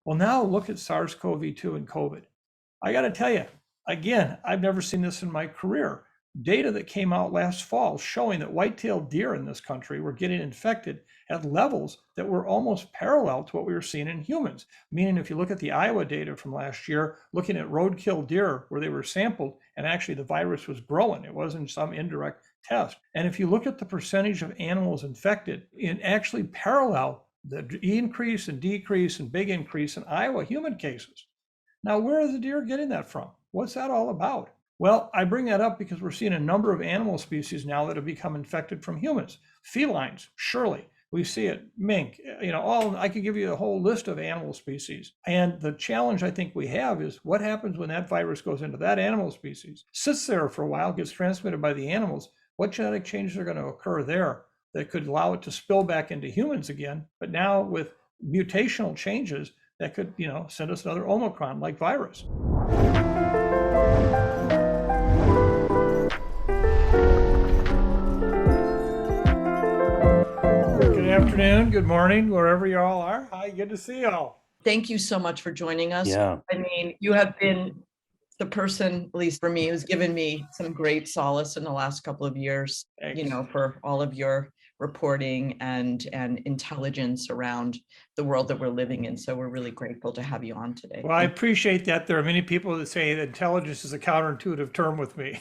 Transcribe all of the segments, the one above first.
Well, now look at SARS-CoV-2 and COVID. I got to tell you, again, I've never seen this in my career. Data that came out last fall showing that white-tailed deer in this country were getting infected at levels that were almost parallel to what we were seeing in humans. Meaning, if you look at the Iowa data from last year, looking at roadkill deer where they were sampled, and actually the virus was growing, it wasn't some indirect test. And if you look at the percentage of animals infected, it actually parallel the increase and decrease and big increase in Iowa human cases. Now, where are the deer getting that from? What's that all about? Well, I bring that up because we're seeing a number of animal species now that have become infected from humans. Felines, surely. We see it, mink, I could give you a whole list of animal species. And the challenge I think we have is what happens when that virus goes into that animal species, sits there for a while, gets transmitted by the animals. What genetic changes are going to occur there that could allow it to spill back into humans again? But now with mutational changes, that could, send us another Omicron-like virus. Good afternoon, good morning, wherever you all are. Hi, good to see you all. Thank you so much for joining us. Yeah. I mean, you have been the person, at least for me, who's given me some great solace in the last couple of years, Thanks. For all of your reporting and intelligence around the world that we're living in. So we're really grateful to have you on today. Well, I appreciate that. There are many people that say that intelligence is a counterintuitive term with me.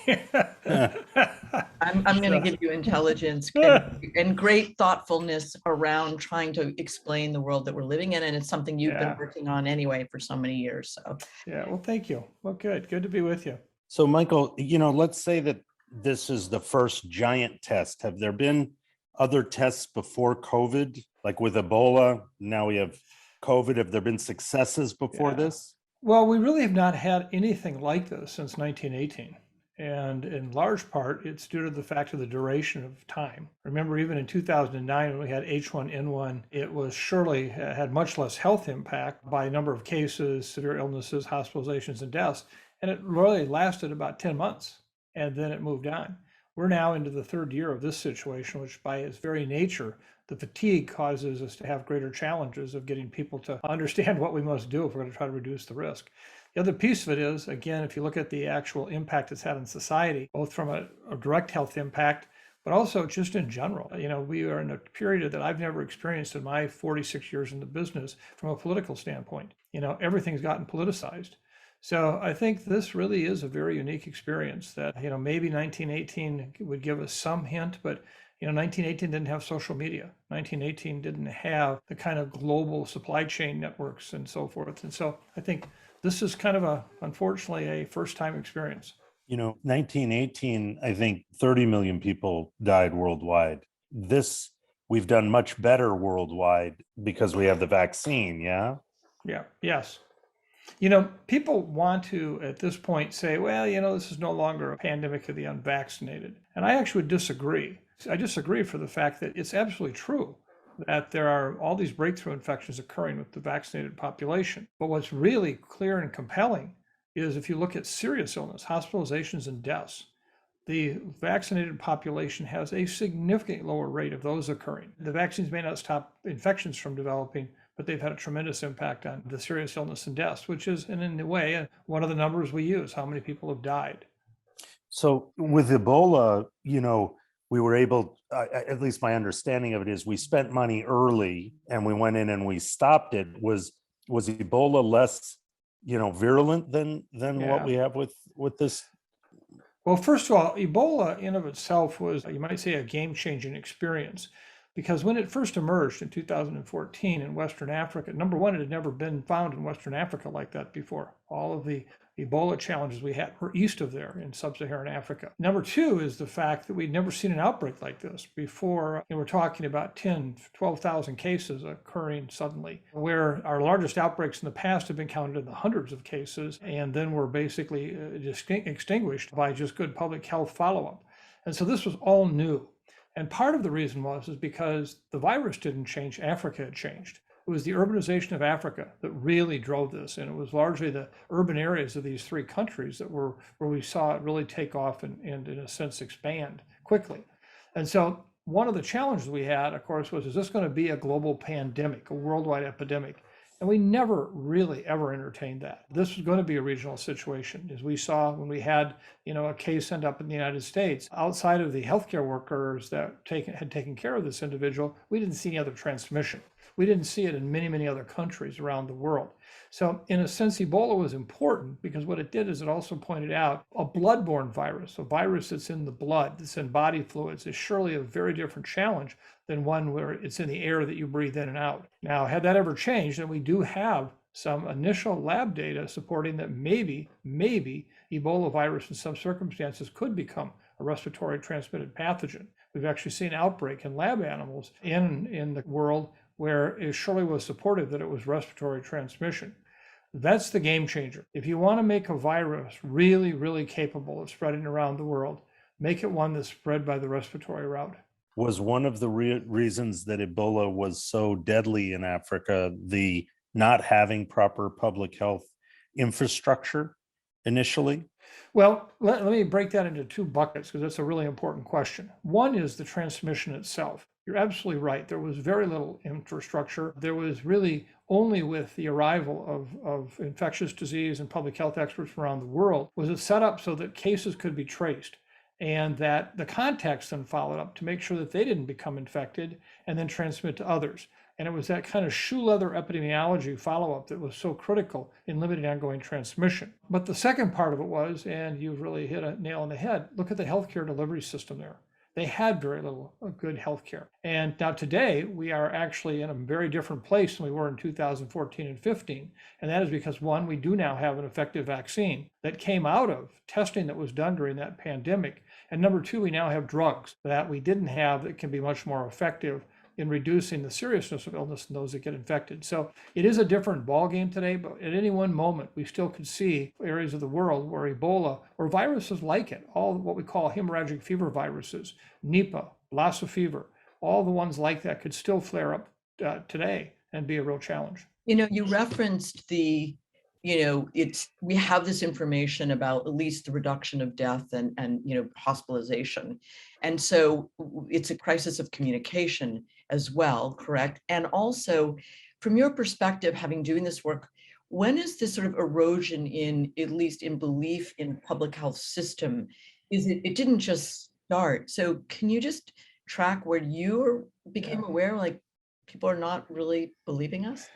I'm going to give you intelligence and great thoughtfulness around trying to explain the world that we're living in. And it's something you've been working on anyway for so many years. So yeah, well, thank you. Well, good to be with you. So Michael, let's say that this is the first giant test. Have there been other tests before COVID, like with Ebola? Now we have COVID. Have there been successes before this? Well, we really have not had anything like this since 1918. And in large part, it's due to the fact of the duration of time. Remember, even in 2009, when we had H1N1, it was surely had much less health impact by number of cases, severe illnesses, hospitalizations, and deaths. And it really lasted about 10 months, and then it moved on. We're now into the third year of this situation, which by its very nature, the fatigue causes us to have greater challenges of getting people to understand what we must do if we're going to try to reduce the risk. The other piece of it is, again, if you look at the actual impact it's had on society, both from a direct health impact, but also just in general. We are in a period that I've never experienced in my 46 years in the business from a political standpoint. Everything's gotten politicized. So I think this really is a very unique experience that, maybe 1918 would give us some hint, but 1918 didn't have social media. 1918 didn't have the kind of global supply chain networks and so forth. And so I think this is kind of unfortunately, a first-time experience. 1918, I think 30 million people died worldwide. We've done much better worldwide because we have the vaccine, yeah? Yeah, yes. People want to, at this point, say, well, this is no longer a pandemic of the unvaccinated. And I actually would disagree. I disagree for the fact that it's absolutely true that there are all these breakthrough infections occurring with the vaccinated population. But what's really clear and compelling is if you look at serious illness, hospitalizations, and deaths, the vaccinated population has a significantly lower rate of those occurring. The vaccines may not stop infections from developing, but they've had a tremendous impact on the serious illness and deaths, which is, in a way, one of the numbers we use, how many people have died. So with Ebola, we were able, at least my understanding of it is, we spent money early and we went in and we stopped it. Was Ebola less, virulent than what we have with this? Well, first of all, Ebola in of itself was, you might say, a game-changing experience. Because when it first emerged in 2014 in Western Africa, number one, it had never been found in Western Africa like that before. All of the Ebola challenges we had were east of there in sub-Saharan Africa. Number two is the fact that we'd never seen an outbreak like this before. We're talking about 10, 12,000 cases occurring suddenly, where our largest outbreaks in the past have been counted in the hundreds of cases, and then were basically extinguished by just good public health follow-up. And so this was all new. And part of the reason was because the virus didn't change, Africa had changed. It was the urbanization of Africa that really drove this. And it was largely the urban areas of these three countries that were where we saw it really take off and in a sense, expand quickly. And so one of the challenges we had, of course, was, is this going to be a global pandemic, a worldwide epidemic? And we never really ever entertained that. This was going to be a regional situation, as we saw when we had, a case end up in the United States. Outside of the healthcare workers that had taken care of this individual, we didn't see any other transmission. We didn't see it in many, many other countries around the world. So in a sense, Ebola was important because what it did is it also pointed out a bloodborne virus, a virus that's in the blood, that's in body fluids, is surely a very different challenge than one where it's in the air that you breathe in and out. Now, had that ever changed, then we do have some initial lab data supporting that maybe Ebola virus in some circumstances could become a respiratory transmitted pathogen. We've actually seen outbreak in lab animals in the world where it surely was supported that it was respiratory transmission. That's the game changer. If you want to make a virus really, really capable of spreading around the world, make it one that's spread by the respiratory route. Was one of the reasons that Ebola was so deadly in Africa the not having proper public health infrastructure initially? Well, let me break that into two buckets because that's a really important question. One is the transmission itself. You're absolutely right. There was very little infrastructure. There was really only with the arrival of infectious disease and public health experts from around the world was it set up so that cases could be traced and that the contacts then followed up to make sure that they didn't become infected and then transmit to others. And it was that kind of shoe leather epidemiology follow-up that was so critical in limiting ongoing transmission. But the second part of it was, and you've really hit a nail on the head, look at the healthcare delivery system there. They had very little good healthcare. And now today, we are actually in a very different place than we were in 2014 and 15. And that is because, one, we do now have an effective vaccine that came out of testing that was done during that pandemic. And number two, we now have drugs that we didn't have that can be much more effective in reducing the seriousness of illness in those that get infected. So it is a different ballgame today, but at any one moment, we still could see areas of the world where Ebola or viruses like it, all what we call hemorrhagic fever viruses, Nipah, Lassa fever, all the ones like that could still flare up today and be a real challenge. You referenced we have this information about at least the reduction of death and hospitalization. And so it's a crisis of communication as well, correct? And also, from your perspective, having doing this work, when is this sort of erosion in, at least in belief in public health system, it didn't just start. So can you just track where you became aware, like, people are not really believing us?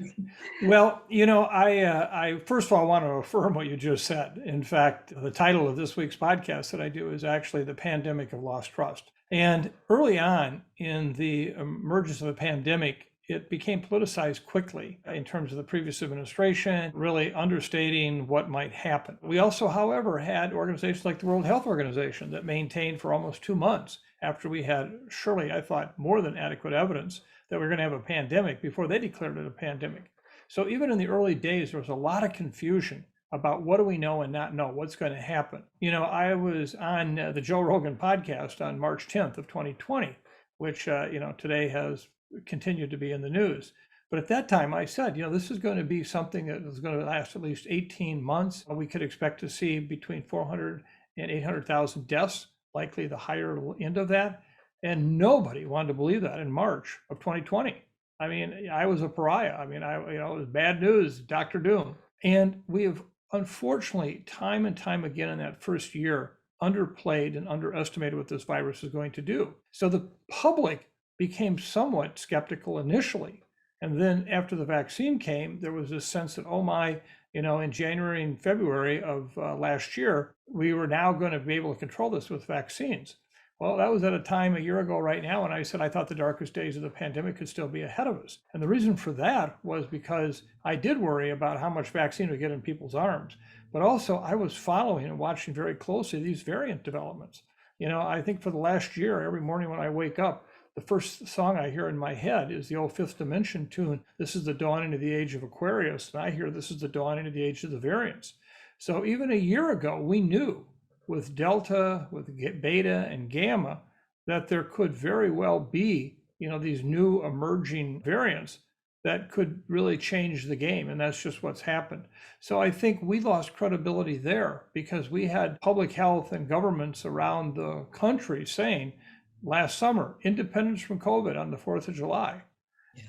Well, I first of all want to affirm what you just said. In fact, the title of this week's podcast that I do is actually The Pandemic of Lost Trust. And early on in the emergence of the pandemic, it became politicized quickly in terms of the previous administration, really understating what might happen. We also, however, had organizations like the World Health Organization that maintained for almost 2 months after we had, surely I thought, more than adequate evidence that we were going to have a pandemic before they declared it a pandemic. So even in the early days, there was a lot of confusion about what do we know and not know, what's going to happen. I was on the Joe Rogan podcast on March 10th of 2020, which, today has continued to be in the news. But at that time, I said, this is going to be something that is going to last at least 18 months. We could expect to see between 400 and 800,000 deaths, likely the higher end of that. And nobody wanted to believe that in March of 2020. I mean, I was a pariah. I mean, it was bad news, Dr. Doom. And we have, unfortunately, time and time again in that first year, underplayed and underestimated what this virus is going to do. So the public became somewhat skeptical initially. And then after the vaccine came, there was this sense that, oh my, in January and February of last year, we were now going to be able to control this with vaccines. Well, that was at a time a year ago right now, and I said I thought the darkest days of the pandemic could still be ahead of us. And the reason for that was because I did worry about how much vaccine would get in people's arms. But also I was following and watching very closely these variant developments. I think for the last year, every morning when I wake up, the first song I hear in my head is the old Fifth Dimension tune, This is the Dawning of the Age of Aquarius. And I hear this is the dawning of the age of the variants. So even a year ago, we knew with Delta, with Beta and Gamma, that there could very well be, these new emerging variants that could really change the game. And that's just what's happened. So I think we lost credibility there because we had public health and governments around the country saying last summer, independence from COVID on the 4th of July.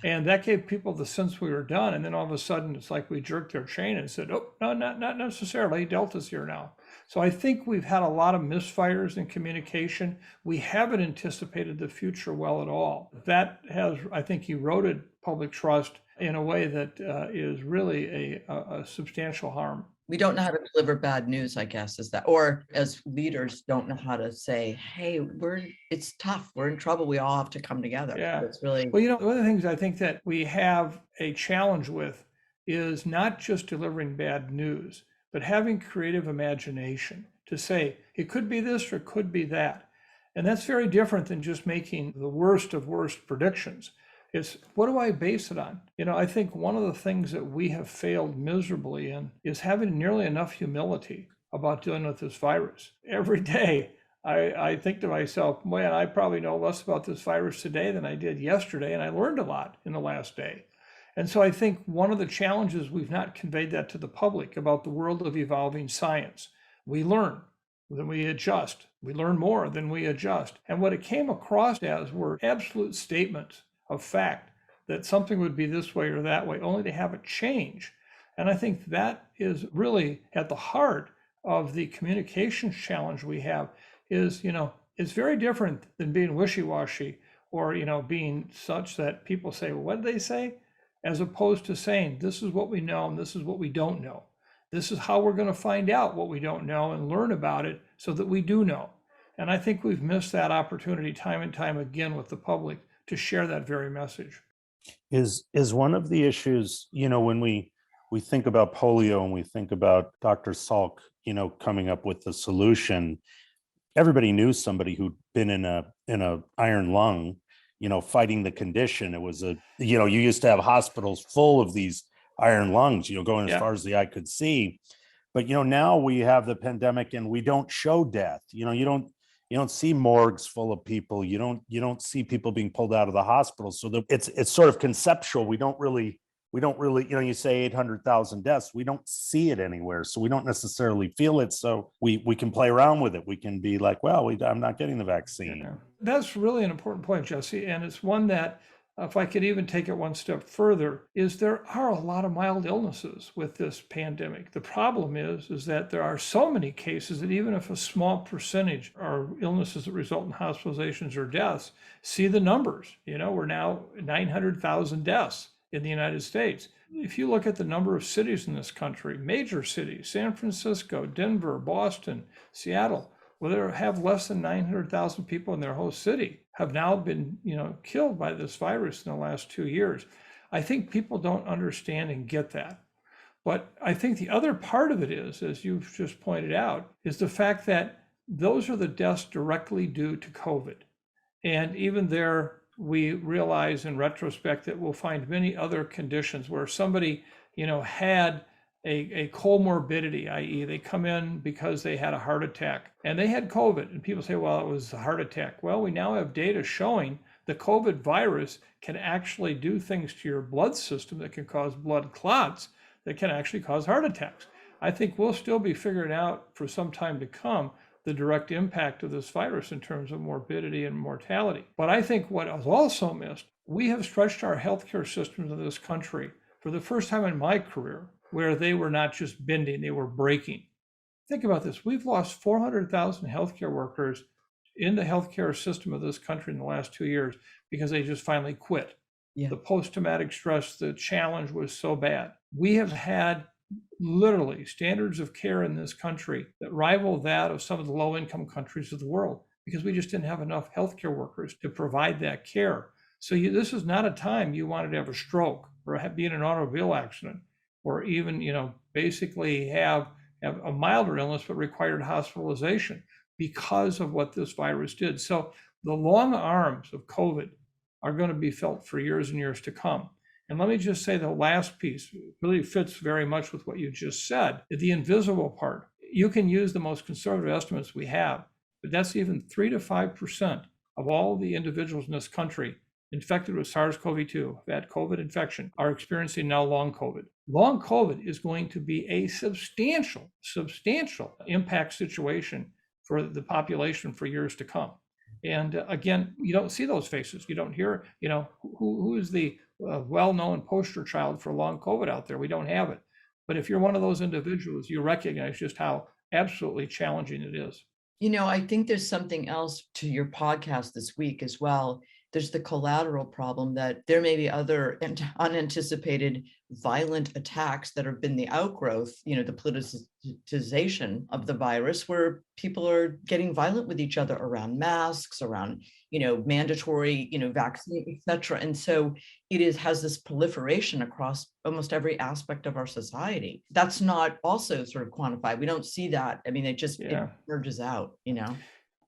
And that gave people the sense we were done. And then all of a sudden, it's like we jerked their chain and said, oh, no, not necessarily. Delta's here now. So I think we've had a lot of misfires in communication. We haven't anticipated the future well at all. That has, I think, eroded public trust in a way that is really a substantial harm. We don't know how to deliver bad news, I guess, is that, or as leaders don't know how to say, hey, it's tough, we're in trouble, we all have to come together. Yeah. It's really, well, one of the things I think that we have a challenge with is not just delivering bad news, but having creative imagination to say it could be this or it could be that. And that's very different than just making the worst of worst predictions. It's what do I base it on? I think one of the things that we have failed miserably in is having nearly enough humility about dealing with this virus. Every day, I think to myself, man, I probably know less about this virus today than I did yesterday, and I learned a lot in the last day. And so I think one of the challenges, we've not conveyed that to the public about the world of evolving science. We learn, then we adjust. We learn more, then we adjust. And what it came across as were absolute statements of fact that something would be this way or that way, only to have it change. And I think that is really at the heart of the communications challenge we have is, it's very different than being wishy-washy or, being such that people say, well, what did they say? As opposed to saying, this is what we know and this is what we don't know. This is how we're going to find out what we don't know and learn about it so that we do know. And I think we've missed that opportunity time and time again with the public to share that very message. Is one of the issues, when we think about polio and we think about Dr. Salk, coming up with the solution, everybody knew somebody who'd been in a iron lung, fighting the condition. It was you used to have hospitals full of these iron lungs, going as far as the eye could see. But, now we have the pandemic and we don't show death. You don't see morgues full of people. You don't see people being pulled out of the hospital. So it's sort of conceptual. We don't really, you say 800,000 deaths. We don't see it anywhere. So we don't necessarily feel it. So we can play around with it. We can be like, well, I'm not getting the vaccine. Yeah. That's really an important point, Jesse. And it's one that, if I could even take it one step further, is there are a lot of mild illnesses with this pandemic. The problem is that there are so many cases that even if a small percentage are illnesses that result in hospitalizations or deaths, see the numbers. We're now 900,000 deaths in the United States. If you look at the number of cities in this country, major cities, San Francisco, Denver, Boston, Seattle, they have less than 900,000 people in their whole city have now been, killed by this virus in the last 2 years. I think people don't understand and get that. But I think the other part of it is, as you've just pointed out, is the fact that those are the deaths directly due to COVID. And even there, we realize in retrospect that we'll find many other conditions where somebody, had a comorbidity, i.e. they come in because they had a heart attack and they had COVID, and people say, well, it was a heart attack. Well, we now have data showing the COVID virus can actually do things to your blood system that can cause blood clots that can actually cause heart attacks. I think we'll still be figuring out for some time to come the direct impact of this virus in terms of morbidity and mortality. But I think what was also missed, we have stretched our healthcare systems in this country for the first time in my career, where they were not just bending, they were breaking. Think about this. We've lost 400,000 healthcare workers in the healthcare system of this country in the last 2 years because they just finally quit. Yeah. The post-traumatic stress, the challenge was so bad. We have had literally standards of care in this country that rival that of some of the low-income countries of the world because we just didn't have enough healthcare workers to provide that care. So this is not a time you wanted to have a stroke or be in an automobile accident, or even, basically have a milder illness but required hospitalization because of what this virus did. So the long arms of COVID are going to be felt for years and years to come. And let me just say the last piece really fits very much with what you just said, the invisible part. You can use the most conservative estimates we have, but that's even 3 to 5% of all the individuals in this country infected with SARS-CoV-2, that COVID infection, are experiencing now long COVID. Long COVID is going to be a substantial impact situation for the population for years to come. And again, you don't see those faces. You don't hear, who is the a well-known poster child for long COVID out there. We don't have it. But if you're one of those individuals, you recognize just how absolutely challenging it is. I think there's something else to your podcast this week as well. There's the collateral problem that there may be other unanticipated violent attacks that have been the outgrowth, the politicization of the virus, where people are getting violent with each other around masks, around, mandatory, vaccine, et cetera. And so has this proliferation across almost every aspect of our society. That's not also sort of quantified. We don't see that. I mean, it merges out,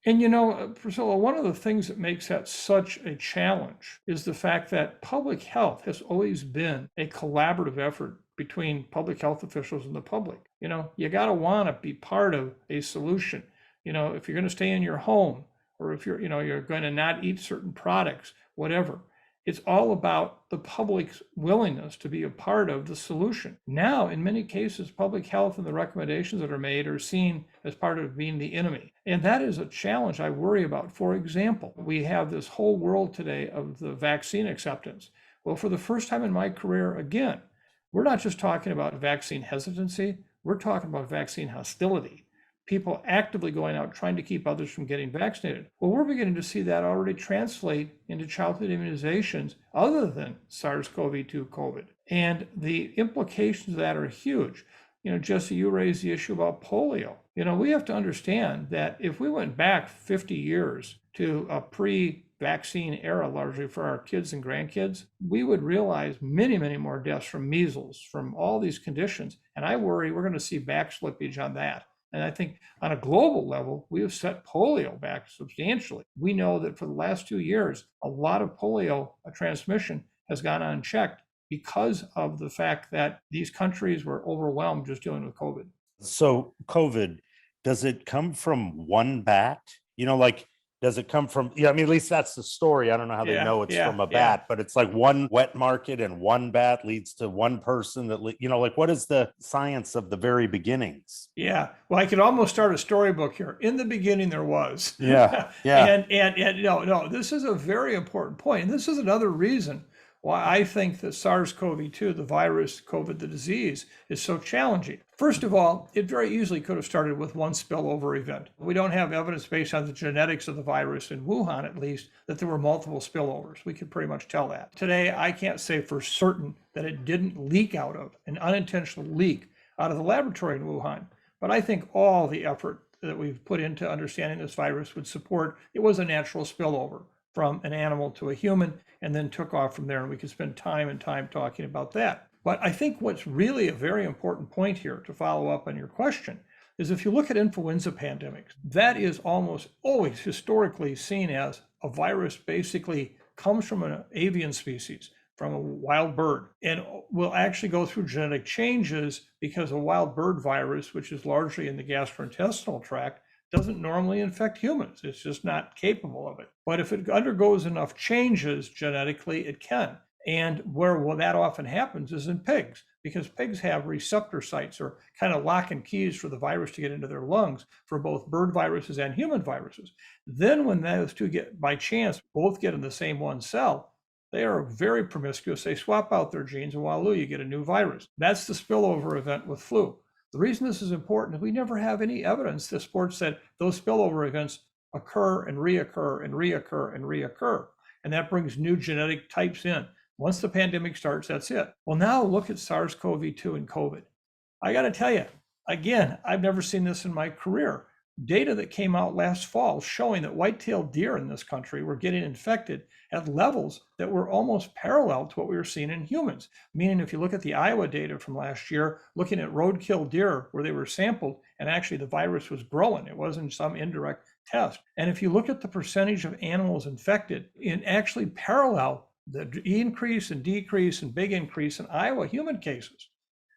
And Priscilla, one of the things that makes that such a challenge is the fact that public health has always been a collaborative effort between public health officials and the public. You got to want to be part of a solution. If you're going to stay in your home, or if you're going to not eat certain products, whatever. It's all about the public's willingness to be a part of the solution. Now, in many cases, public health and the recommendations that are made are seen as part of being the enemy. And that is a challenge I worry about. For example, we have this whole world today of the vaccine acceptance. Well, for the first time in my career, again, we're not just talking about vaccine hesitancy, we're talking about vaccine hostility. People actively going out trying to keep others from getting vaccinated. Well, we're beginning to see that already translate into childhood immunizations other than SARS-CoV-2 COVID. And the implications of that are huge. Jesse, you raised the issue about polio. We have to understand that if we went back 50 years to a pre-vaccine era, largely for our kids and grandkids, we would realize many, many more deaths from measles, from all these conditions. And I worry we're going to see back slippage on that. And I think on a global level, we have set polio back substantially. We know that for the last 2 years, a lot of polio transmission has gone unchecked because of the fact that these countries were overwhelmed just dealing with COVID. So COVID, does it come from one bat? Does it come from, at least that's the story. I don't know how they know it's from a bat, but it's like one wet market and one bat leads to one person that, what is the science of the very beginnings? Yeah. Well, I could almost start a storybook here. In the beginning, there was. Yeah. and no, this is a very important point. And this is another reason why I think that SARS-CoV-2, the virus, COVID, the disease, is so challenging. First of all, it very easily could have started with one spillover event. We don't have evidence based on the genetics of the virus in Wuhan, at least, that there were multiple spillovers. We could pretty much tell that. Today, I can't say for certain that it didn't leak out of, an unintentional leak out of the laboratory in Wuhan. But I think all the effort that we've put into understanding this virus would support it was a natural spillover from an animal to a human, and then took off from there. And we could spend time and time talking about that. But I think what's really a very important point here to follow up on your question is if you look at influenza pandemics, that is almost always historically seen as a virus basically comes from an avian species, from a wild bird, and will actually go through genetic changes because a wild bird virus, which is largely in the gastrointestinal tract, doesn't normally infect humans. It's just not capable of it. But if it undergoes enough changes genetically, it can. And where that often happens is in pigs, because pigs have receptor sites or kind of lock and keys for the virus to get into their lungs for both bird viruses and human viruses. Then when those two get, by chance, both get in the same one cell, they are very promiscuous. They swap out their genes and voila, you get a new virus. That's the spillover event with flu. The reason this is important is we never have any evidence that supports that those spillover events occur and reoccur and reoccur and reoccur. And that brings new genetic types in. Once the pandemic starts, that's it. Well, now look at SARS-CoV-2 and COVID. I got to tell you, again, I've never seen this in my career. Data that came out last fall showing that white-tailed deer in this country were getting infected at levels that were almost parallel to what we were seeing in humans. Meaning, if you look at the Iowa data from last year, looking at roadkill deer where they were sampled, and actually the virus was growing, it wasn't some indirect test. And if you look at the percentage of animals infected, it actually parallel the increase and decrease and big increase in Iowa human cases.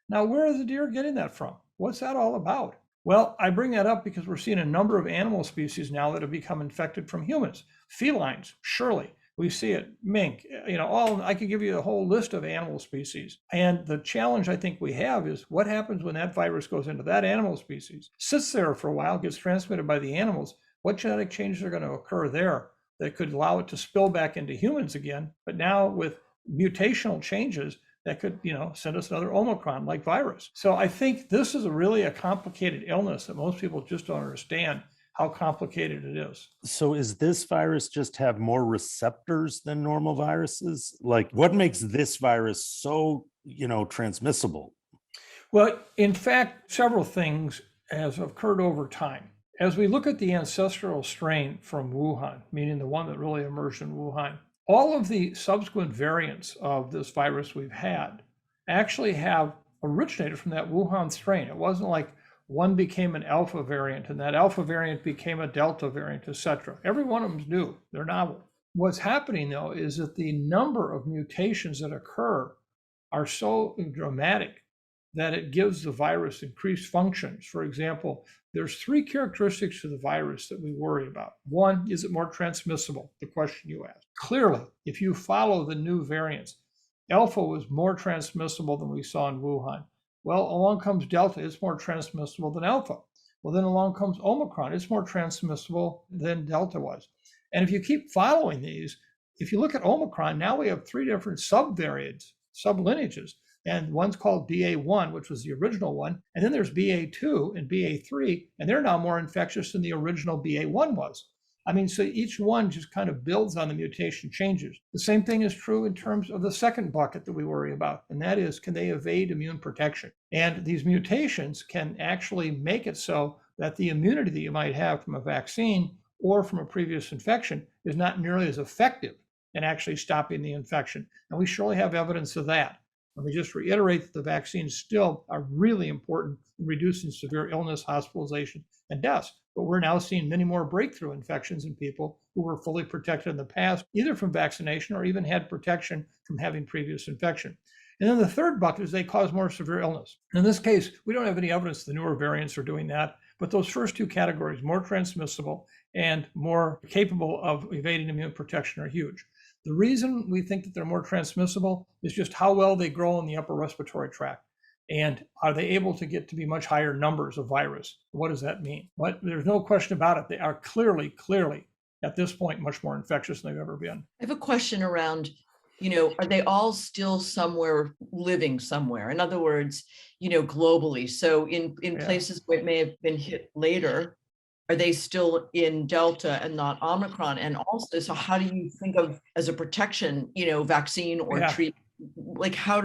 Now, where are the deer getting that from? What's that all about? Well, I bring that up because we're seeing a number of animal species now that have become infected from humans. Felines, surely. We see it, mink, I could give you a whole list of animal species. And the challenge I think we have is what happens when that virus goes into that animal species, sits there for a while, gets transmitted by the animals. What genetic changes are going to occur there that could allow it to spill back into humans again? But now with mutational changes that could, send us another Omicron-like virus. So I think this is really a complicated illness that most people just don't understand how complicated it is. So is this virus just have more receptors than normal viruses? Like, what makes this virus so, transmissible? Well, in fact, several things has occurred over time. As we look at the ancestral strain from Wuhan, meaning the one that really emerged in Wuhan, all of the subsequent variants of this virus we've had actually have originated from that Wuhan strain. It wasn't like one became an alpha variant and that alpha variant became a delta variant, etc. Every one of them is new. They're novel. What's happening, though, is that the number of mutations that occur are so dramatic that it gives the virus increased functions. For example, there's 3 characteristics of the virus that we worry about. One, is it more transmissible? The question you asked. Clearly, if you follow the new variants, Alpha was more transmissible than we saw in Wuhan. Well, along comes Delta, it's more transmissible than Alpha. Well, then along comes Omicron, it's more transmissible than Delta was. And if you keep following these, if you look at Omicron, now we have 3 different subvariants, sublineages. And one's called BA1, which was the original one. And then there's BA2 and BA3, and they're now more infectious than the original BA1 was. I mean, so each one just kind of builds on the mutation changes. The same thing is true in terms of the second bucket that we worry about, and that is, can they evade immune protection? And these mutations can actually make it so that the immunity that you might have from a vaccine or from a previous infection is not nearly as effective in actually stopping the infection. And we surely have evidence of that. Let me just reiterate that the vaccines still are really important in reducing severe illness, hospitalization, and deaths. But we're now seeing many more breakthrough infections in people who were fully protected in the past, either from vaccination or even had protection from having previous infection. And then the third bucket is they cause more severe illness. In this case, we don't have any evidence the newer variants are doing that, but those first 2 categories, more transmissible and more capable of evading immune protection, are huge. The reason we think that they're more transmissible is just how well they grow in the upper respiratory tract. And are they able to get to be much higher numbers of virus? What does that mean? But there's no question about it. They are clearly, at this point, much more infectious than they've ever been. I have a question around, are they all still somewhere living somewhere? In other words, globally. So in places where it may have been hit later, are they still in Delta and not Omicron? And also, so how do you think of as a protection, vaccine or treatment? Like how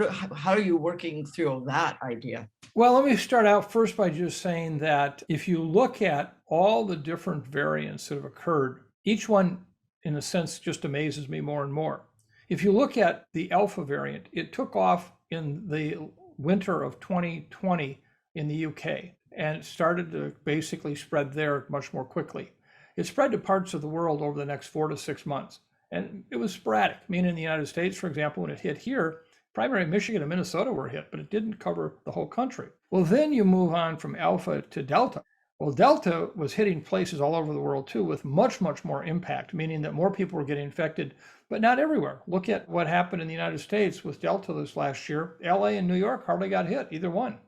are you working through that idea? Well, let me start out first by just saying that if you look at all the different variants that have occurred, each one, in a sense, just amazes me more and more. If you look at the Alpha variant, it took off in the winter of 2020 in the UK. And it started to basically spread there much more quickly. It spread to parts of the world over the next 4 to 6 months. And it was sporadic. I mean, in the United States, for example, when it hit here, primary Michigan and Minnesota were hit, but it didn't cover the whole country. Well, then you move on from Alpha to Delta. Well, Delta was hitting places all over the world too with much, much more impact, meaning that more people were getting infected, but not everywhere. Look at what happened in the United States with Delta this last year. LA and New York hardly got hit, either one.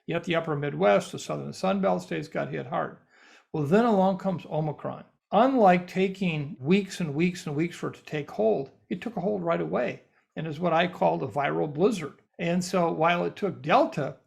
Yet the upper Midwest, the southern Sun Belt states got hit hard. Well, then along comes Omicron. Unlike taking weeks and weeks and weeks for it to take hold, it took a hold right away and is what I call the viral blizzard. And so while it took Delta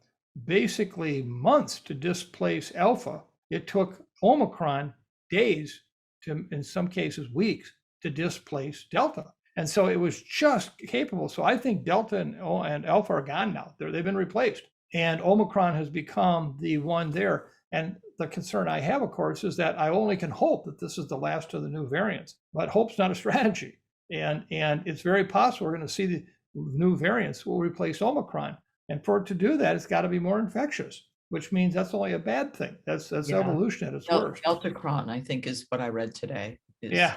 basically months to displace Alpha, it took Omicron days to, in some cases, weeks to displace Delta. And so it was just capable. So I think Delta and Alpha are gone now. They've been replaced. And Omicron has become the one there. And the concern I have, of course, is that I only can hope that this is the last of the new variants. But hope's not a strategy. And it's very possible we're going to see the new variants will replace Omicron. And for it to do that, it's got to be more infectious, which means that's only a bad thing. That's evolution at its worst. Deltacron, I think, is what I read today. Yeah.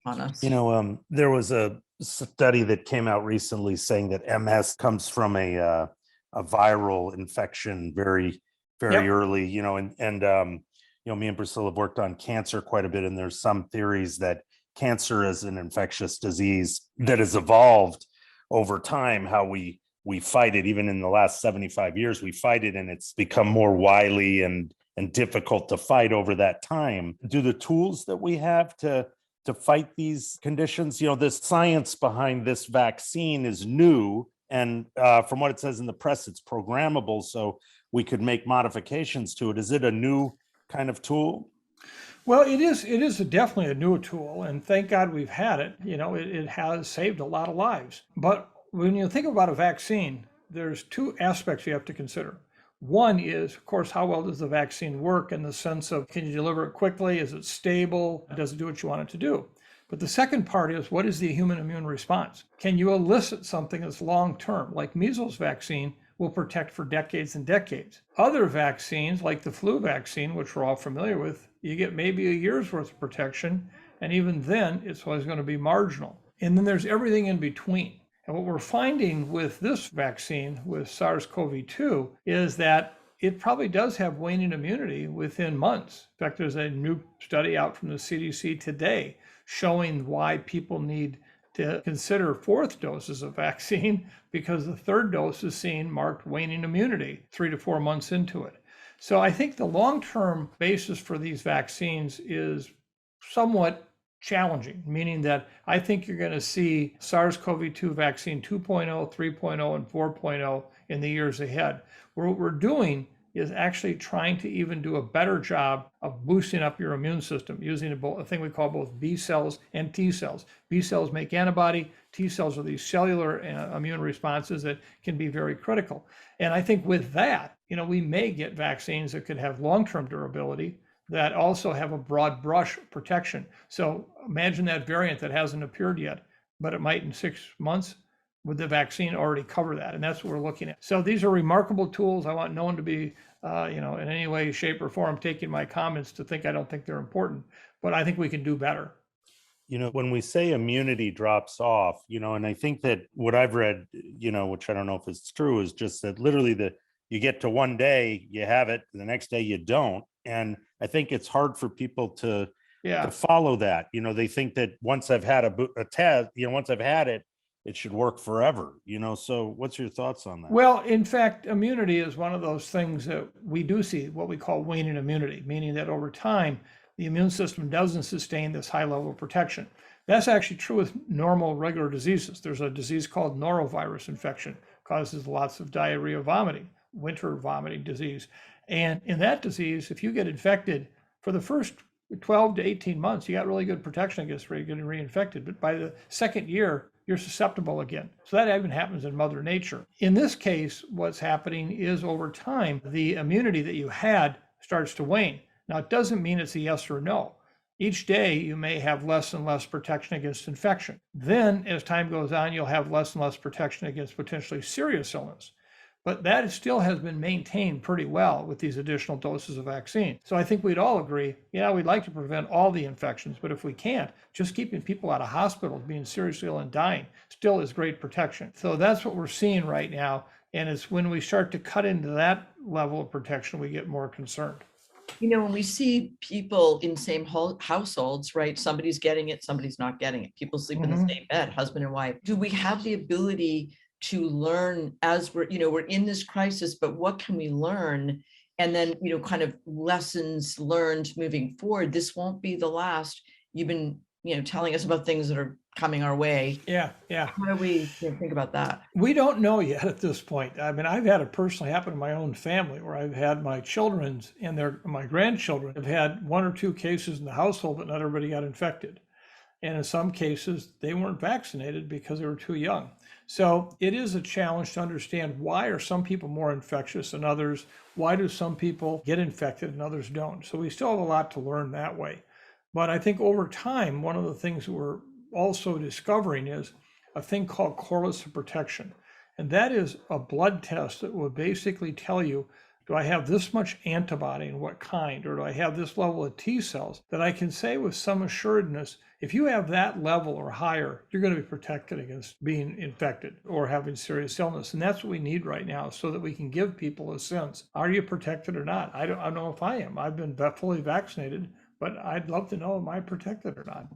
On us. There was a study that came out recently saying that MS comes from a viral infection very early, and me and Priscilla have worked on cancer quite a bit, and there's some theories that cancer is an infectious disease that has evolved over time, how we fight it. Even in the last 75 years, we fight it, and it's become more wily and difficult to fight over that time. Do the tools that we have to to fight these conditions? The science behind this vaccine is new. And from what it says in the press, it's programmable, so we could make modifications to it. Is it a new kind of tool? Well, it is. It is definitely a new tool, and thank God we've had it. It has saved a lot of lives. But when you think about a vaccine, there's two aspects you have to consider. One is, of course, how well does the vaccine work in the sense of, can you deliver it quickly? Is it stable? Does it do what you want it to do? But the second part is, what is the human immune response? Can you elicit something that's long-term? Like measles vaccine will protect for decades and decades. Other vaccines, like the flu vaccine, which we're all familiar with, you get maybe a year's worth of protection, and even then, it's always going to be marginal. And then there's everything in between. And what we're finding with this vaccine, with SARS-CoV-2, is that it probably does have waning immunity within months. In fact, there's a new study out from the CDC today showing why people need to consider fourth doses of vaccine, because the third dose is seeing marked waning immunity 3 to 4 months into it. So I think the long-term basis for these vaccines is somewhat challenging, meaning that I think you're going to see SARS-CoV-2 vaccine 2.0, 3.0, and 4.0 in the years ahead. What we're doing is actually trying to even do a better job of boosting up your immune system using a thing we call both B cells and T cells. B cells make antibody, T cells are these cellular immune responses that can be very critical. And I think with that, we may get vaccines that could have long-term durability that also have a broad brush protection. So imagine that variant that hasn't appeared yet, but it might in 6 months. Would the vaccine already cover that? And that's what we're looking at. So these are remarkable tools. I want no one to be, in any way, shape, or form taking my comments to think I don't think they're important, but I think we can do better. When we say immunity drops off, and I think that what I've read, which I don't know if it's true, is just that literally you get to one day, you have it, the next day you don't. And I think it's hard for people to follow that. They think that once I've had a test, once I've had it, it should work forever. So what's your thoughts on that? Well, in fact, immunity is one of those things that we do see what we call waning immunity, meaning that over time, the immune system doesn't sustain this high level of protection. That's actually true with normal, regular diseases. There's a disease called norovirus infection, causes lots of diarrhea, vomiting, winter vomiting disease. And in that disease, if you get infected for the first 12 to 18 months, you got really good protection against getting reinfected. But by the second year, you're susceptible again. So that even happens in Mother Nature. In this case, what's happening is over time, the immunity that you had starts to wane. Now, it doesn't mean it's a yes or no. Each day, you may have less and less protection against infection. Then, as time goes on, you'll have less and less protection against potentially serious illness. But that still has been maintained pretty well with these additional doses of vaccine. So I think we'd all agree, we'd like to prevent all the infections, but if we can't, just keeping people out of hospitals being seriously ill and dying still is great protection. So that's what we're seeing right now. And it's when we start to cut into that level of protection, we get more concerned. When we see people in same households, right? Somebody's getting it, somebody's not getting it. People sleep in the same bed, husband and wife. Do we have the ability to learn as we're in this crisis, but what can we learn? And then, kind of lessons learned moving forward. This won't be the last. You've been, telling us about things that are coming our way. Yeah. How do we think about that? We don't know yet at this point. I mean, I've had it personally happen in my own family where I've had my children's and my grandchildren have had 1 or 2 cases in the household, but not everybody got infected. And in some cases, they weren't vaccinated because they were too young. So it is a challenge to understand, why are some people more infectious than others? Why do some people get infected and others don't? So we still have a lot to learn that way. But I think over time, one of the things that we're also discovering is a thing called correlates of protection. And that is a blood test that will basically tell you, do I have this much antibody and what kind, or do I have this level of T cells that I can say with some assuredness, if you have that level or higher, you're going to be protected against being infected or having serious illness. And that's what we need right now, so that we can give people a sense, are you protected or not? I don't know if I am. I've been fully vaccinated, but I'd love to know, am I protected or not?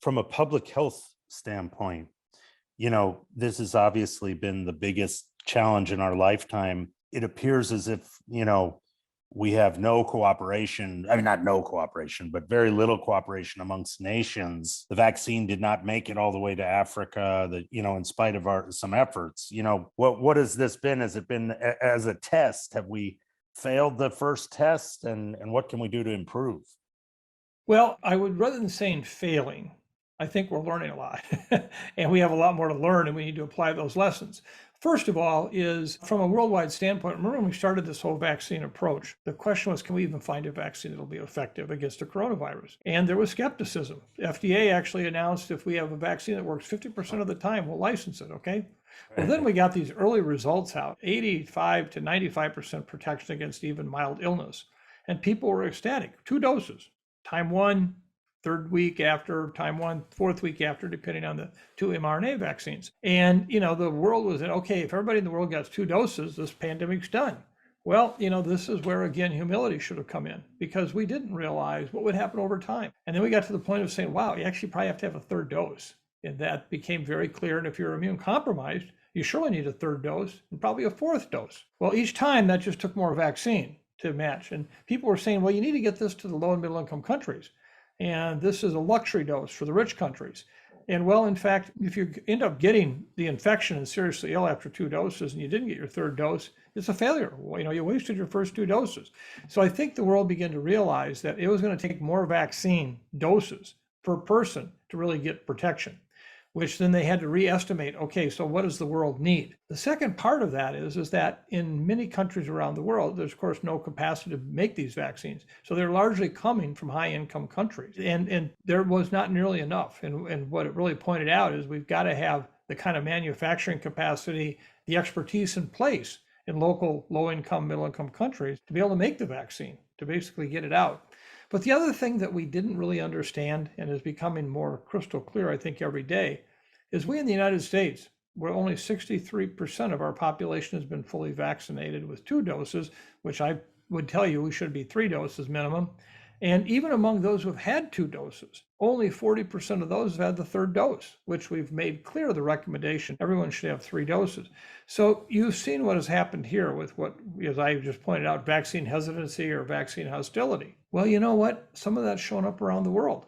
From a public health standpoint, this has obviously been the biggest challenge in our lifetime. It appears as if, we have no cooperation. I mean, not no cooperation, but very little cooperation amongst nations. The vaccine did not make it all the way to Africa, in spite of some efforts. What has this been? Has it been as a test? Have we failed the first test? And what can we do to improve? Well, I would, rather than saying failing, I think we're learning a lot and we have a lot more to learn and we need to apply those lessons. First of all is from a worldwide standpoint, remember when we started this whole vaccine approach, the question was, can we even find a vaccine that'll be effective against the coronavirus? And there was skepticism. FDA actually announced if we have a vaccine that works 50% of the time, we'll license it, okay? Well, then we got these early results out, 85 to 95% protection against even mild illness. And people were ecstatic, 2 doses, time 1, 3rd week after, time 1, 4th week after, depending on the 2 mRNA vaccines. And, the world was in, okay, if everybody in the world gets 2 doses, this pandemic's done. Well, this is where, again, humility should have come in because we didn't realize what would happen over time. And then we got to the point of saying, wow, you actually probably have to have a 3rd dose. And that became very clear. And if you're immune compromised, you surely need a 3rd dose and probably a 4th dose. Well, each time that just took more vaccine to match. And people were saying, well, you need to get this to the low and middle income countries. And this is a luxury dose for the rich countries. And well, in fact, if you end up getting the infection and seriously ill after 2 doses and you didn't get your 3rd dose, it's a failure. Well, you wasted your first 2 doses. So I think the world began to realize that it was going to take more vaccine doses per person to really get protection, which then they had to re-estimate, okay, so what does the world need? The second part of that is that in many countries around the world, there's of course no capacity to make these vaccines. So they're largely coming from high income countries. And there was not nearly enough. And what it really pointed out is we've got to have the kind of manufacturing capacity, the expertise in place in local low income, middle income countries to be able to make the vaccine, to basically get it out. But the other thing that we didn't really understand and is becoming more crystal clear, I think, every day, is we in the United States, where only 63% of our population has been fully vaccinated with 2 doses, which I would tell you we should be 3 doses minimum. And even among those who have had 2 doses, only 40% of those have had the 3rd dose, which we've made clear the recommendation, everyone should have 3 doses. So you've seen what has happened here with what, as I just pointed out, vaccine hesitancy or vaccine hostility. Well, you know what? Some of that's shown up around the world.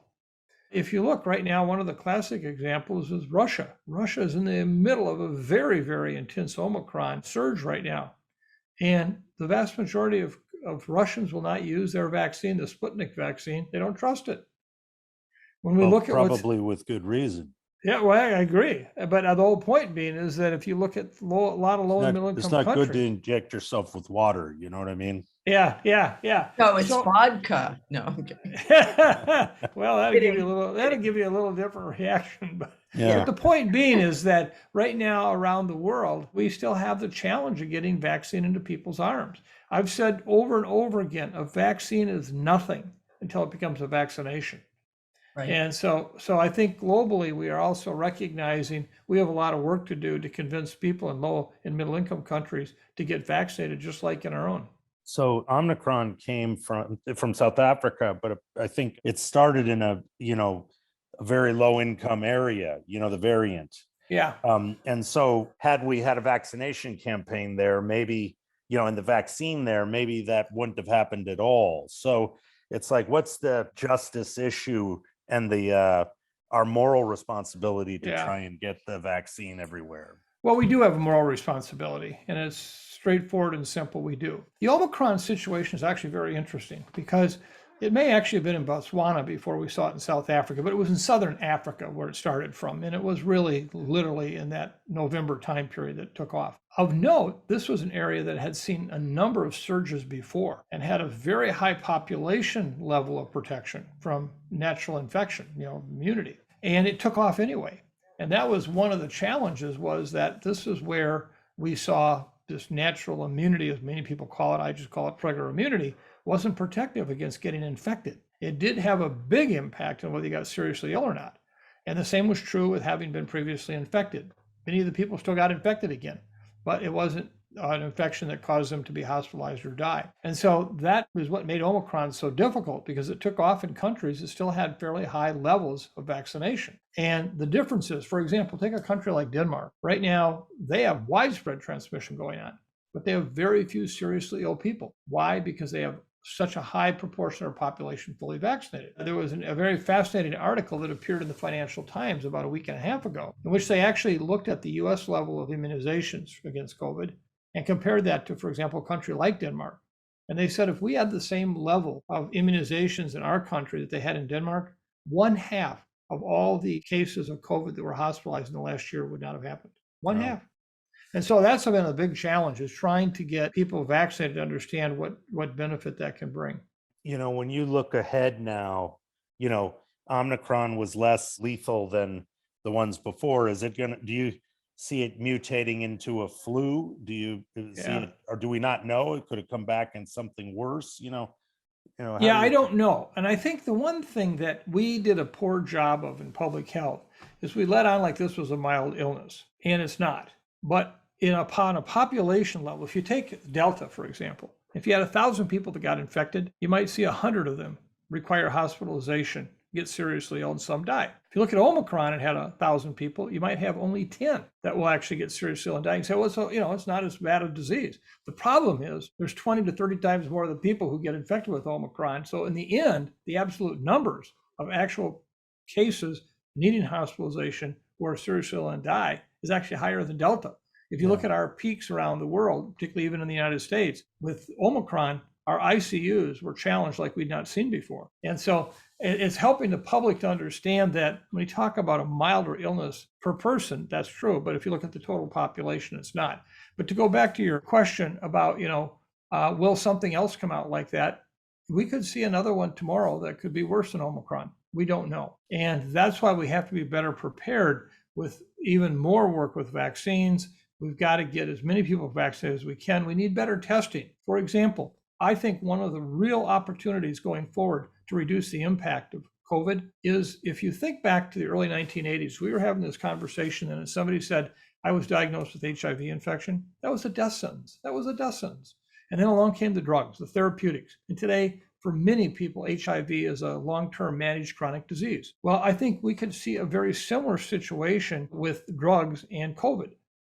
If you look right now, one of the classic examples is Russia. Russia is in the middle of a very, very intense Omicron surge right now. And the vast majority of Russians will not use their vaccine, the Sputnik vaccine. They don't trust it. When we look at probably with good reason. Yeah, well, I agree. But the whole point being is that if you look at a lot of low and middle income countries. It's not good to inject yourself with water. You know what I mean? Yeah. No, it's vodka. No, I'm kidding. Well, that'll give you a little different reaction. But the point being is that right now around the world, we still have the challenge of getting vaccine into people's arms. I've said over and over again, a vaccine is nothing until it becomes a vaccination. Right. And so I think globally, we are also recognizing we have a lot of work to do to convince people in low and middle income countries to get vaccinated, just like in our own. So Omicron came from South Africa, but I think it started in a very low income area, the variant. Yeah. And so had we had a vaccination campaign there, maybe, and the vaccine there, maybe that wouldn't have happened at all. So it's like, what's the justice issue and our moral responsibility to try and get the vaccine everywhere? Well, we do have a moral responsibility, and it's straightforward and simple. We do. The Omicron situation is actually very interesting because it may actually have been in Botswana before we saw it in South Africa, but it was in Southern Africa where it started from. And it was really literally in that November time period that took off. Of note, this was an area that had seen a number of surges before and had a very high population level of protection from natural infection, immunity. And it took off anyway. And that was one of the challenges, was that this is where we saw this natural immunity, as many people call it, I just call it regular immunity, wasn't protective against getting infected. It did have a big impact on whether you got seriously ill or not. And the same was true with having been previously infected. Many of the people still got infected again, but it wasn't an infection that caused them to be hospitalized or die. And so that was what made Omicron so difficult, because it took off in countries that still had fairly high levels of vaccination. And the differences, for example, take a country like Denmark. Right now, they have widespread transmission going on. but they have very few seriously ill people. Why? Because they have such a high proportion of their population fully vaccinated. There was a very fascinating article that appeared in the Financial Times about a week and a half ago, in which they actually looked at the US level of immunizations against COVID and compared that to, for example, a country like Denmark. And they said if we had the same level of immunizations in our country that they had in Denmark, 1/2 of all the cases of COVID that were hospitalized in the last year would not have happened. One Wow. half. And so that's been a big challenge, is trying to get people vaccinated to understand what benefit that can bring. When you look ahead now, Omicron was less lethal than the ones before. Do you see it mutating into a flu? Do you see Yeah. it, or do we not know? Could it come back in something worse? How Yeah, do I you- don't know. And I think the one thing that we did a poor job of in public health is we let on like this was a mild illness, and it's not. But upon a population level, if you take Delta, for example, if you had 1,000 people that got infected, you might see 100 of them require hospitalization, get seriously ill, and some die. If you look at Omicron and had 1,000 people, you might have only 10 that will actually get seriously ill and die. And say, well, so, it's not as bad a disease. The problem is there's 20 to 30 times more of the people who get infected with Omicron. So in the end, the absolute numbers of actual cases needing hospitalization who are seriously ill and die is actually higher than Delta. If you look at our peaks around the world, particularly even in the United States, with Omicron, our ICUs were challenged like we'd not seen before. And so it's helping the public to understand that when we talk about a milder illness per person, that's true. But if you look at the total population, it's not. But to go back to your question about, will something else come out like that? We could see another one tomorrow that could be worse than Omicron. We don't know. And that's why we have to be better prepared with even more work with vaccines. We've got to get as many people vaccinated as we can. We need better testing. For example, I think one of the real opportunities going forward to reduce the impact of COVID is, if you think back to the early 1980s, we were having this conversation and somebody said, I was diagnosed with HIV infection. That was a death sentence. And then along came the drugs, the therapeutics. And today, for many people, HIV is a long-term managed chronic disease. Well, I think we could see a very similar situation with drugs and COVID.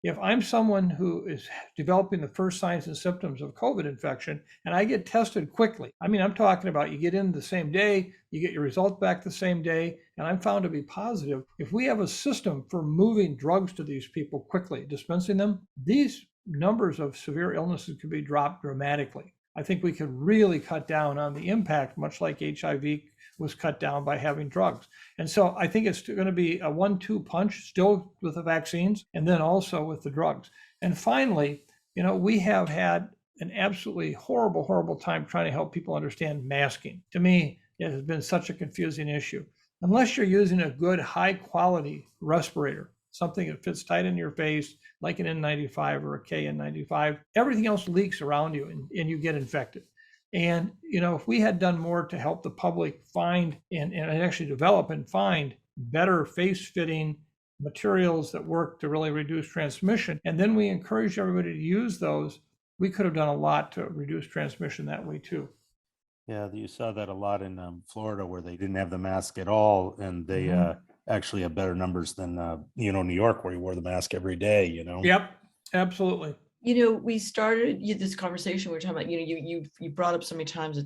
If I'm someone who is developing the first signs and symptoms of COVID infection and I get tested quickly, I'm talking about you get in the same day, you get your results back the same day, and I'm found to be positive. If we have a system for moving drugs to these people quickly, dispensing them, these numbers of severe illnesses could be dropped dramatically. I think we could really cut down on the impact, much like HIV was cut down by having drugs. And so I think it's going to be a 1-2 punch still with the vaccines and then also with the drugs. And finally, we have had an absolutely horrible, horrible time trying to help people understand masking. To me, it has been such a confusing issue. Unless you're using a good, high quality respirator, something that fits tight in your face, like an N95 or a KN95, everything else leaks around you and you get infected. And, if we had done more to help the public find and actually develop and find better face-fitting materials that work to really reduce transmission, and then we encourage everybody to use those, we could have done a lot to reduce transmission that way too. Yeah, you saw that a lot in Florida, where they didn't have the mask at all, and they actually have better numbers than New York, where you wore the mask every day. Yep, absolutely. We started this conversation. We were talking about, you brought up so many times.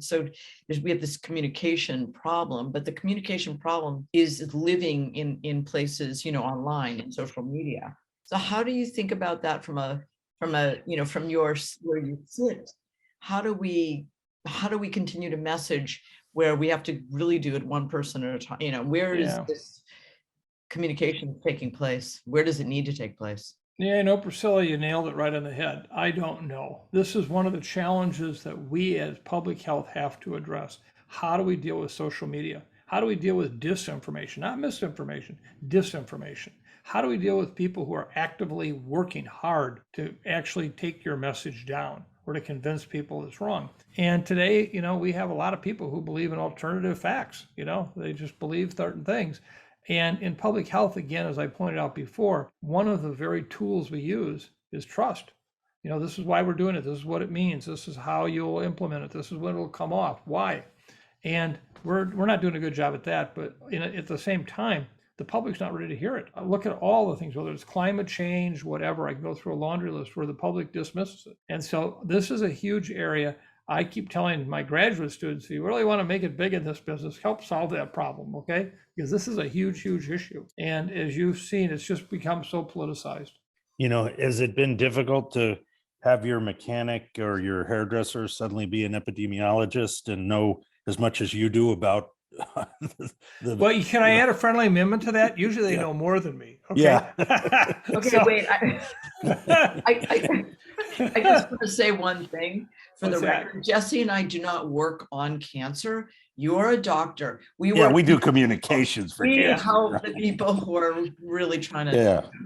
We have this communication problem, but the communication problem is living in places, online and social media. So how do you think about that from where you sit? How do we continue to message where we have to really do it one person at a time? Where is this communication taking place? Where does it need to take place? Yeah, Priscilla, you nailed it right on the head. I don't know. This is one of the challenges that we as public health have to address. How do we deal with social media? How do we deal with disinformation, not misinformation, disinformation? How do we deal with people who are actively working hard to actually take your message down or to convince people it's wrong? And today, we have a lot of people who believe in alternative facts. They just believe certain things. And in public health, again, as I pointed out before, one of the very tools we use is trust. This is why we're doing it. This is what it means. This is how you'll implement it. This is when it'll come off. Why? And we're not doing a good job at that. But at the same time, the public's not ready to hear it. I look at all the things, whether it's climate change, whatever. I can go through a laundry list where the public dismisses it. And so this is a huge area. I keep telling my graduate students, if you really want to make it big in this business, help solve that problem, okay? Because this is a huge, huge issue. And as you've seen, it's just become so politicized. Has it been difficult to have your mechanic or your hairdresser suddenly be an epidemiologist and know as much as you do about Well, can I add a friendly amendment to that? Usually they know more than me. Okay. Yeah. Okay, wait. I just want to say one thing for the record. Jesse and I do not work on cancer. You're a doctor. We do communications for we cancer. help the people who are really trying to.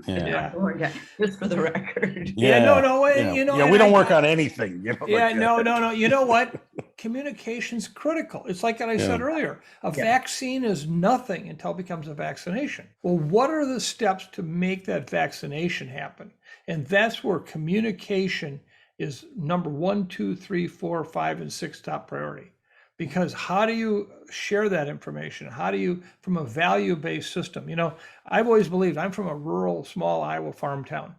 Yeah. Just for the record. We don't work on anything. No. You know what? Communication's critical. It's like I said earlier. A vaccine is nothing until it becomes a vaccination. Well, what are the steps to make that vaccination happen? And that's where communication is number 1, 2, 3, 4, 5, and 6 top priority. Because how do you share that information? How do you, from a value-based system? I've always believed, I'm from a rural, small Iowa farm town.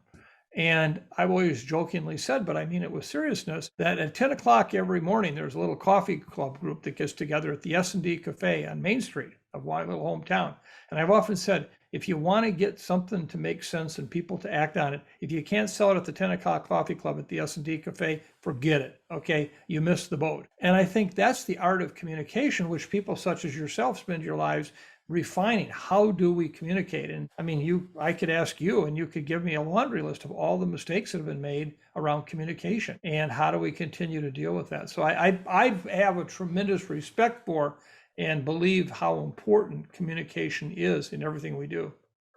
And I've always jokingly said, but I mean it with seriousness, that at 10 o'clock every morning, there's a little coffee club group that gets together at the S&D Cafe on Main Street of my little hometown. And I've often said, if you want to get something to make sense and people to act on it, if you can't sell it at the 10 o'clock coffee club at the S&D Cafe, forget it, okay? You missed the boat. And I think that's the art of communication, which people such as yourself spend your lives refining. How do we communicate? And I mean, I could ask you and you could give me a laundry list of all the mistakes that have been made around communication and how do we continue to deal with that? So I have a tremendous respect for and believe how important communication is in everything we do.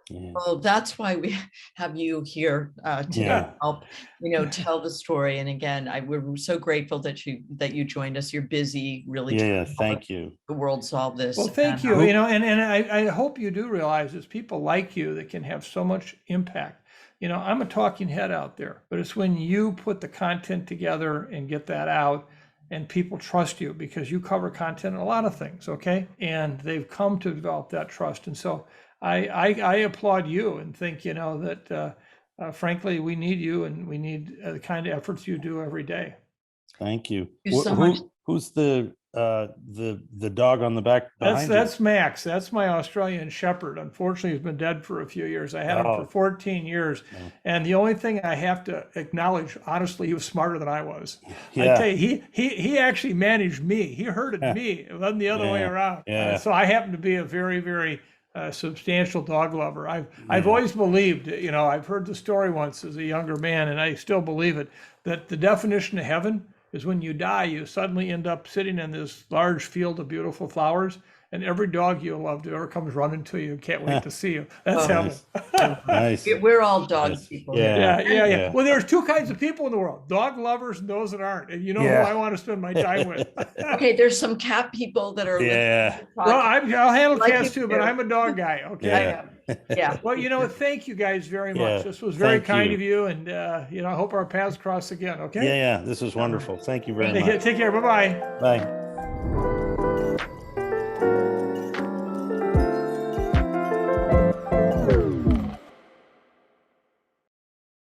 Well, that's why we have you here to help, tell the story. And again, we're so grateful that you joined us. You're busy, really. Thank you. The world solve this. Well, thank you. And I hope you do realize it's people like you that can have so much impact. I'm a talking head out there, but it's when you put the content together and get that out. And people trust you because you cover content in a lot of things, okay? And they've come to develop that trust. And so I applaud you and think, that frankly, we need you and we need the kind of efforts you do every day. Thank you. Thank you so much. Who's the dog on the back behind That's Max. That's my Australian Shepherd. Unfortunately, he's been dead for a few years. I had him for 14 years. Oh. And the only thing I have to acknowledge, honestly, he was smarter than I was. I tell you, he actually managed me. He herded me. It wasn't the other way around. So I happen to be a very, very substantial dog lover. I've always believed, I've heard the story once as a younger man, and I still believe it, that the definition of heaven is when you die, you suddenly end up sitting in this large field of beautiful flowers, and every dog you loved ever comes running to you and can't wait to see you. That's heaven. Nice. We're all dog people. Yeah. Well, there's two kinds of people in the world: dog lovers and those that aren't. And who I want to spend my time with. Okay, there's some cat people that are. Well, I'll handle cats too, but I'm a dog guy. Okay. Yeah. Well, thank you guys very much. This was very kind of you, and I hope our paths cross again. Okay. This was wonderful. Thank you very much. Take care. Bye-bye. Bye.